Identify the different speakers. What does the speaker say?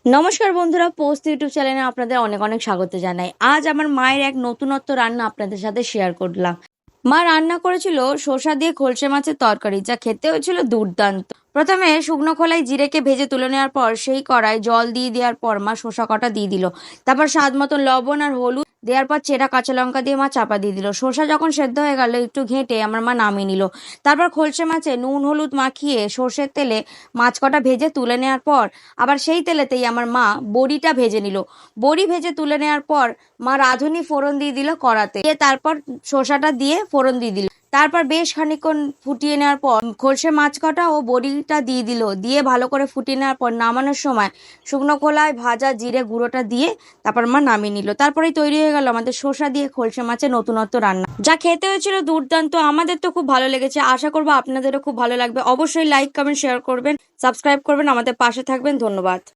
Speaker 1: নমস্কার বন্ধুরা, post YouTube চ্যানেলে আপনাদের অনেক অনেক স্বাগত জানাই। আজ আমার মায়ের এক নতুনত্ব রান্না আপনাদের সাথে শেয়ার করলাম। মা রান্না করেছিল শসা দিয়ে খলসে মাছের তরকারি, যা খেতে হয়েছিল দুর্দান্ত। প্রথমে শুকনো খোলায় জিরেকে ভেজে তুলে নেওয়ার পর সেই কড়াই জল দিয়ে দেওয়ার পর মা শসা কটা দিয়ে দিল। তারপর স্বাদ মতন লবণ আর হলুদ দেওয়ার পর চেরা কাঁচা লঙ্কা দিয়ে মা চাপা দিয়ে দিল। শসা যখন সেদ্ধ হয়ে গেল একটু ঘেঁটে আমার মা নামিয়ে নিল। তারপর খলসে মাছে নুন হলুদ মাখিয়ে সর্ষের তেলে মাছ কটা ভেজে তুলে নেওয়ার পর আবার সেই তেলেতেই আমার মা বড়িটা ভেজে নিল। বড়ি ভেজে তুলে নেওয়ার পর মা রাঁধুনি ফোড়ন দিয়ে দিল কড়াতে, দিয়ে তারপর শসাটা দিয়ে ফোড়ন দিয়ে দিল। তারপর বেশ খানিকক্ষণ ফুটিয়ে নেওয়ার পর খলসে মাছ কটা ও বড়িটা দিয়ে দিল, দিয়ে ভালো করে ফুটিয়ে নেওয়ার পর নামানোর সময় শুকনো খোলায় ভাজা জিরে গুঁড়োটা দিয়ে তারপর মা নামিয়ে নিল। তারপরেই তৈরি হয়ে গেল আমাদের শসা দিয়ে খলসে মাছের নতুনত্ব রান্না, যা খেতে হয়েছিল দুর্দান্ত। আমাদের তো খুব ভালো লেগেছে, আশা করবো আপনাদেরও খুব ভালো লাগবে। অবশ্যই লাইক কমেন্ট শেয়ার করবেন, সাবস্ক্রাইব করবেন, আমাদের পাশে থাকবেন। ধন্যবাদ।